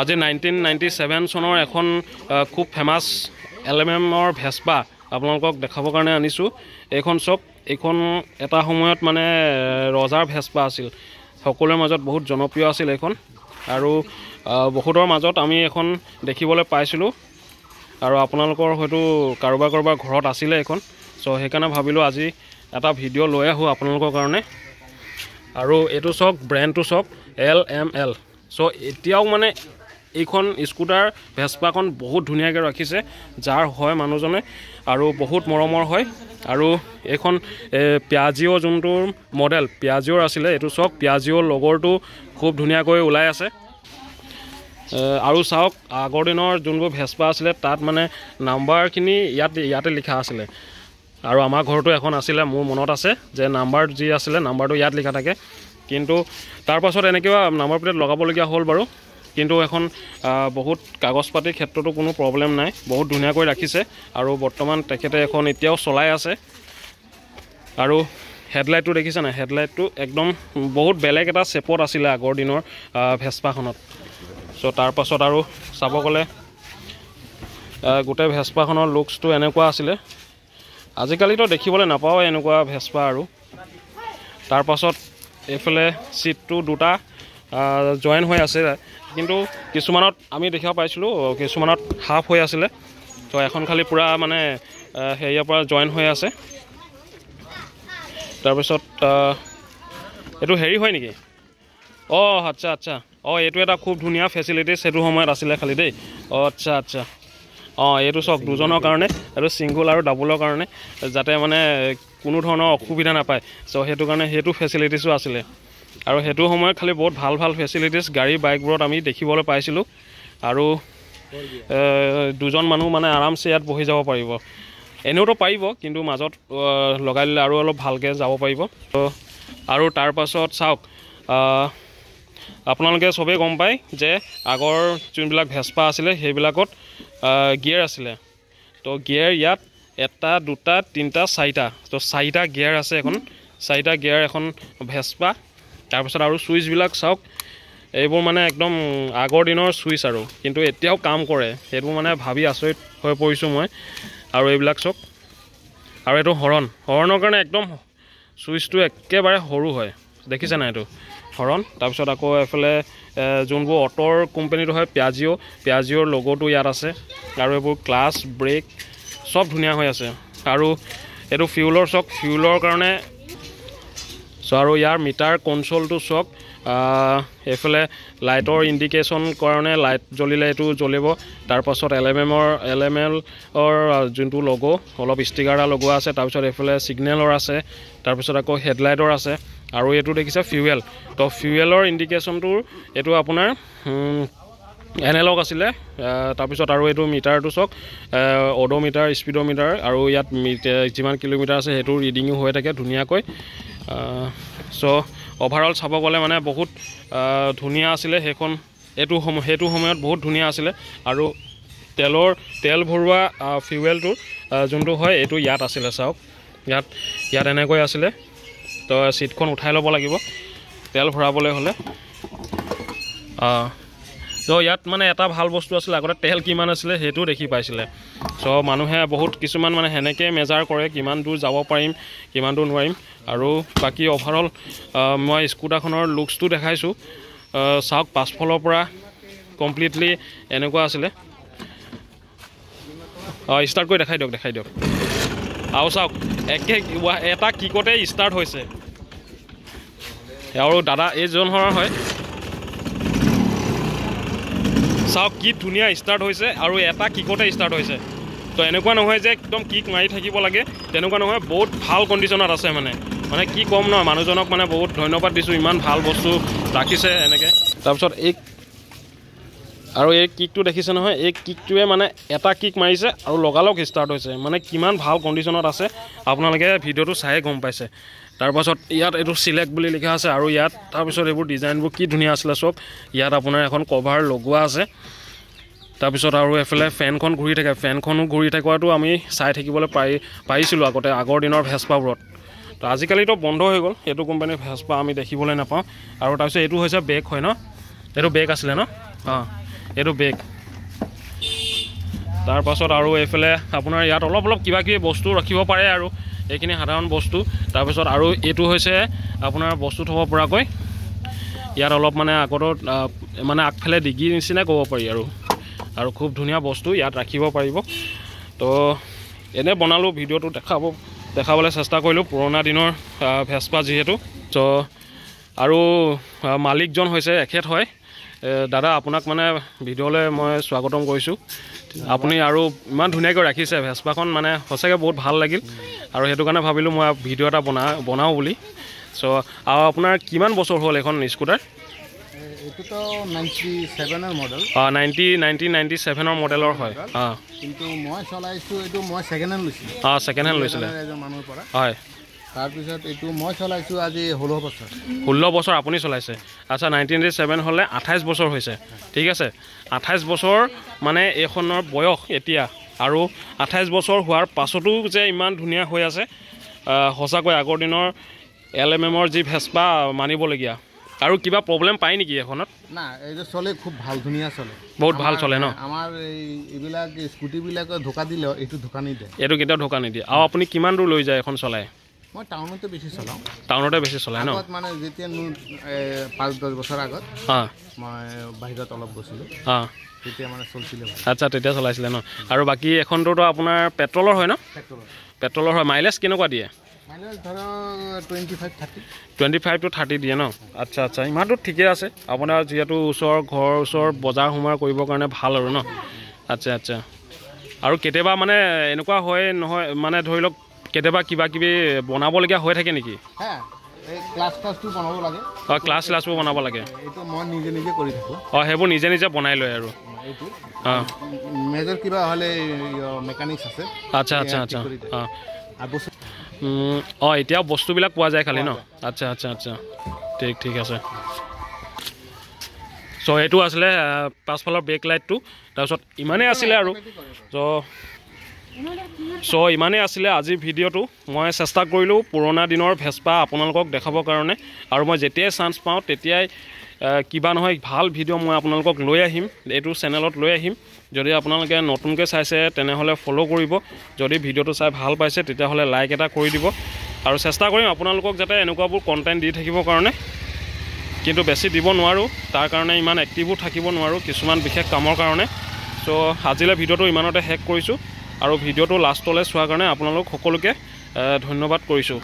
আজি 1997 চনৰ এখন খুব ফেমাছ LMMৰ ভেস্পা আপোনালোকক দেখাবৰ কাৰণে আনিছো এইখন চক এইখন এটা সময়ত মানে ৰজাৰ ভেস্পা আছিল সকলোৰে মাজত বহুত জনপ্ৰিয় আছিল এইখন আৰু বহুতৰ মাজত আমি এখন দেখিবলৈ পাইছিলো আৰু আপোনালোকৰ হয়তো কাৰোবাৰ ঘৰত আছিল এইখন সো সেইকাৰণে ভাবিলো আজি এটা ভিডিঅ' লৈ আহো আপোনালোকৰ কাৰণে আৰু এটো চক ব্ৰ্যান্ডটো চক LML সো এতিয়াও মানে এইখন স্কুটাৰ ভেস্পাখন বহুত ধুনিয়াকৈ ৰাখিছে যাৰ হয় মানুহজনে আৰু বহুত মৰমৰ হয় আৰু এইখন পিয়াজিও যোনটো মডেল পিয়াজিওৰ আছিলে এটো চক পিয়াজিও লগৰটো খুব ধুনিয়াকৈ ওলাই আছে আৰু চাওক আগৰ দিনৰ যোনবোৰ ভেস্পা আছিলে তাত মানে নাম্বাৰখিনি ইয়াতে লিখা আছিলে আৰু আমাৰ ঘৰটো এখন আছিলে মোৰ মনত আছে যে নাম্বাৰ যি আছিলে নাম্বাৰটো ইয়াত লিখা থাকে কিন্তু তাৰ পাছত এনেকুৱা নাম্বাৰ প্লেট লগাবলগীয়া হ'ল বাৰু কিন্তু এখন বহুত কাগজ পাতিৰ ক্ষেত্ৰতো কোনো প্ৰবলেম নাই বহুত ধুনিয়াকৈ ৰাখিছে আৰু বৰ্তমান তেখেতে এখন এতিয়াও চলাই আছে আৰু হেডলাইটটো দেখিছে না হেডলাইটটো একদম বহুত বেলেগ এটা শেপত আছিলে আগৰ দিনৰ ভেস্পাখনত সো তাৰ পাছত আৰু চাব গলে গোটেই ভেস্পাখনৰ লুকসটো এনেকুৱা আছিলে আজিকালিতো দেখিবলৈ নাপাও এনেকুৱা ভেস্পা আৰু তাৰ পাছত এফালে সিটটো দুটা জয়েন হৈ আছে কিন্তু কিছুমানত আমি দেখিব পাইছিলো কিছুমানত হাফ হৈ আছিলে তো এখন খালি পুৰা মানে হেৰিয়াৰ পৰা জয়েন হৈ আছে তাৰ পাছত এটো হেৰি হয় নেকি আচ্ছা এটো এটা খুব ধুনিয়া ফেসিলিটিজ সেটো সময়ত আছিলে খালি দেই আচ্ছা এটো চক দুজনৰ কাৰণে আৰু সিঙ্গল আৰু ডাবলৰ কাৰণে যাতে মানে কোনো ধৰণৰ অসুবিধা নাপায় সো হেতু কাৰণে হেতু ফেসিলিটিজও আছিলে আৰু হেতু সময়ত খালি বহুত ভাল ফেসিলিটিজ গাড়ী বাইকবোৰত আমি দেখিবলৈ পাইছিলো আৰু দুজন মানুহ মানে আৰামছে ইয়াত বহি যাব পাৰিব এনেওটো পাৰিব কিন্তু মাজত লগাই দিলে আৰু অলপ ভালকে যাব পাৰিব তো আৰু তাৰ পাছত চাওক আপোনালোকে সবে গম পায় যে আগৰ যোনবিলাক ভেস্পা আছিলে সেইবিলাকত গিয়াৰ আছিলে তো গিয়াৰ ইয়াত এটা দুটা তিনটা চাৰিটা তো চাৰিটা গিয়াৰ আছে এখন চাৰিটা গিয়াৰ এখন ভেস্পা তাৰ পাছত আৰু সুইচ বিলাক চাওক এইবোৰ মানে একদম আগৰ দিনৰ সুইচ আৰু কিন্তু এতিয়াও কাম কৰে সেইটো মানে ভাবি আচৰিত হৈ পৰিছো মই আৰু এইবিলাক চক আৰু এটো হৰণৰ কাৰণে একদম সুইচটো একেবাৰে সৰু হয় দেখিছে না এটো হৰণ তাৰ পিছত আকৌ এফালে যোনবোৰ অটোৰ কোম্পানীটো হয় পিয়াজিওৰ লোগোটো ইয়াত আছে আৰু এইবোৰ ক্লাছ ব্ৰেক সব ধুনিয়া হৈ আছে আৰু এটো ফিউলৰ চক ফিউলৰ কাৰণে সো আৰু ইয়াৰ মিটাৰ কনসোলটো চক এফালে লাইটৰ ইন্ডিকেশন কাৰণে লাইট জ্বলিলে এটো জ্বলিব তাৰ পাছত LML যোনটো লোগো অলপ ষ্টিকাৰ এটা লগোৱা আছে তাৰ পিছত এফালে সিগনেলৰ আছে তাৰ পিছত আকৌ হেডলাইটৰ আছে আৰু এটো দেখিছে ফিউয়েল তো ফিউয়েলৰ ইন্ডিকেশনটো এটো আপোনাৰ এনালগ আছিলে তাৰ পিছত আৰু এটো মিটাৰটো চক অডোমিটাৰ স্পিডোমিটাৰ আৰু ইয়াত যিমান কিলোমিটাৰ আছে হেতু ৰিডিংও হৈ থাকে ধুনিয়াকৈ সো ওভাৰঅল চাব গলে মানে বহুত ধুনিয়া আছিলে হেখন হেতু সময়ত বহুত ধুনিয়া আছিলে আৰু তেল ভৰুৱা ফিউয়েলটো যোনটো হয় এটো ইয়াত আছিলে চাওক ইয়াত এনেকৈ আছিলে তো সিটখন উঠাই ল'ব লাগিব তেল ভৰাবলৈ হলে তো ইয়াত মানে এটা ভাল বস্তু আছিল আগতে তেল কিমান আছিলে হেতু দেখি পাইছিলে সো মানুহে বহুত কিছুমান মানে হেনেকে মেজাৰ কৰে কিমান দূৰ যাব পাৰিম কিমান দূৰ নোৱাৰিম আৰু বাকি ওভাৰঅল মই স্কুটাৰখনৰ লুকসটো দেখাইছো চাওক পাছফলৰ পৰা কমপ্লিটলি এনেকুৱা আছিলে ষ্টাৰ্ট কৰি দেখাই দিয়ক আৰু চাওক এটা কিকতে ষ্টাৰ্ট হৈছে আৰু দাদা এইজন হয় চাওক কি ধুনিয়া ষ্টাৰ্ট হৈছে আৰু এটা কিকতে ষ্টাৰ্ট হৈছে তো এনেকুৱা নহয় যে একদম কিক মাৰি থাকিব লাগে তেনেকুৱা নহয় বহুত ভাল কন্ডিশনত আছে মানে কি কম ন মানুহজনক মানে বহুত ধন্যবাদ দিছো ইমান ভাল বস্তু ৰাখিছে এনেকে তাৰ পিছত এই কিকটো দেখিছে নহয় এই কিকটোৱে মানে এটা কিক মাৰিছে আৰু লগালগ ষ্টাৰ্ট হৈছে মানে কিমান ভাল কন্ডিশনত আছে আপোনালোকে ভিডিওটো চাই গম পাইছে তাৰ পাছত ইয়াত এটো সিলেক্ট বুলি লিখা আছে আৰু ইয়াত তাৰ পিছত এইবোৰ ডিজাইনবোৰ কি ধুনিয়া আছিলে সব ইয়াত আপোনাৰ এখন কভাৰ লগোৱা আছে তাৰ পিছত আৰু এফালে ফেনখন ঘূৰি থাকে ফেনখনো ঘূৰি থাকোৱাটো আমি চাই থাকিবলৈ পাইছিলো আগতে আগৰ দিনৰ ভেস্পাবোৰত তো আজিকালিতো বন্ধ হৈ গ'ল এটো কোম্পানীৰ ভেস্পা আমি দেখিবলৈ নাপাওঁ আৰু তাৰ পিছত এটো হৈছে বেক হয় ন এটো বেক আছিলে ন এইটো বেগ তাৰপাছত আৰু এইফালে আপোনাৰ ইয়াত অলপ অলপ কিবা কিবি বস্তু ৰাখিব পাৰে আৰু এইখিনি সাধাৰণ বস্তু তাৰপিছত আৰু এইটো হৈছে আপোনাৰ বস্তু থ'ব পৰাকৈ ইয়াত অলপ মানে আগতো মানে আগফালে ডিগি নিচিনা ক'ব পাৰি আৰু খুব ধুনীয়া বস্তু ইয়াত ৰাখিব পাৰিব তো এনে বনালোঁ ভিডিঅ'টো দেখাবলৈ চেষ্টা কৰিলোঁ পুৰণা দিনৰ ভেস্পা যিহেতু তো আৰু মালিকজন হৈছে এখেত হয় দাদা আপোনাক মানে ভিডিঅ'লৈ মই স্বাগতম কৰিছোঁ আপুনি আৰু ইমান ধুনীয়াকৈ ৰাখিছে ভেস্পাখন মানে সঁচাকৈ বহুত ভাল লাগিল আৰু সেইটো কাৰণে ভাবিলোঁ মই ভিডিঅ' এটা বনাওঁ বুলি চ' আৰু আপোনাৰ কিমান বছৰ হ'ল এখন স্কুটাৰ এইটোতো 97ৰ মডেল 1997ৰ মডেলৰ হয় কিন্তু মই চলাইছোঁ এইটো মই ছেকেণ্ড হেণ্ড লৈছিলোঁ ছেকেণ্ড হেণ্ড লৈছিলে মানুহৰ পৰা হয় তাৰপিছত এইটো মই চলাইছোঁ আজি 16 বছৰ 16 বছৰ আপুনি চলাইছে আচ্ছা 1997 হ'লে 28 বছৰ হৈছে ঠিক আছে 28 বছৰ মানে এইখনৰ বয়স এতিয়া আৰু 28 বছৰ হোৱাৰ পাছতো যে ইমান ধুনীয়া হৈ আছে সঁচাকৈ আগৰ দিনৰ LMMৰ যি ভেস্পা মানিবলগীয়া আৰু কিবা প্ৰব্লেম পায় নেকি এখনত না এইটো চলে খুব ভাল ধুনীয়া চলে বহুত ভাল চলে ন আমাৰ এইবিলাক স্কুটিবিলাকৰ ধোকা দিলেও এইটো ধোকা নিদিয়ে এইটো কেতিয়াও ধোকা নিদিয়ে আৰু আপুনি কিমান দূৰ লৈ যায় এখন চলাই মই টাউনতে বেছি চলাওঁ টাউনতে বেছি চলাই ন মানে যেতিয়া 5-10 বছৰ আগত মই বাহিৰত অলপ গৈছিলোঁ তেতিয়া মানে চলিছিলে আচ্ছা তেতিয়া চলাইছিলে ন আৰু বাকী এখনটোতো আপোনাৰ পেট্ৰলৰ হয় ন পেট্ৰলৰ হয় মাইলেজ কেনেকুৱা দিয়ে মাইলেজ ধৰক 25 to 30 দিয়ে ন আচ্ছা আচ্ছা ইমানটো ঠিকে আছে আপোনাৰ যিহেতু ঘৰৰ ওচৰ বজাৰ সমাৰ কৰিবৰ কাৰণে ভাল আৰু ন আচ্ছা আচ্ছা আৰু কেতিয়াবা মানে এনেকুৱা হয় নহয় মানে ধৰি লওক কেতিয়াবা কিবা কিবি বনাবলগীয়া হৈ থাকে নেকি এই ক্লাছটো বনাব লাগে ক্লাছবোৰ বনাব লাগে এইটো মই নিজে কৰি থাকোঁ সেইবোৰ নিজে বনাই লয় আৰু এইটো মেজৰ কিবা হ'লে মেকানিক্স আছে আচ্ছা আচ্ছা আচ্ছা এতিয়াও বস্তুবিলাক পোৱা যায় খালি ন আচ্ছা আচ্ছা আচ্ছা ঠিক আছে চ' এইটো আছিলে পাছফালৰ ব্ৰেক লাইটটো তাৰপিছত ইমানেই আছিলে আৰু চ' ইমানেই আছিলে আজিৰ ভিডিঅ'টো মই চেষ্টা কৰিলোঁ পুৰণা দিনৰ ভেস্পা আপোনালোকক দেখাবৰ কাৰণে আৰু মই যেতিয়াই চান্স পাওঁ তেতিয়াই কিবা নহয় ভাল ভিডিঅ' মই আপোনালোকক লৈ আহিম এইটো চেনেলত লৈ আহিম যদি আপোনালোকে নতুনকৈ চাইছে তেনেহ'লে ফ'ল' কৰিব যদি ভিডিঅ'টো চাই ভাল পাইছে তেতিয়াহ'লে লাইক এটা কৰি দিব আৰু চেষ্টা কৰিম আপোনালোকক যাতে এনেকুৱাবোৰ কণ্টেণ্ট দি থাকিবৰ কাৰণে কিন্তু বেছি দিব নোৱাৰোঁ তাৰ কাৰণে ইমান এক্টিভো থাকিব নোৱাৰোঁ কিছুমান বিশেষ কামৰ কাৰণে চ' আজিলৈ ভিডিঅ'টো ইমানতে শেষ কৰিছোঁ আৰু ভিডিঅ'টো লাষ্টলৈ চোৱাৰ কাৰণে আপোনালোক সকলোকে ধন্যবাদ কৰিছোঁ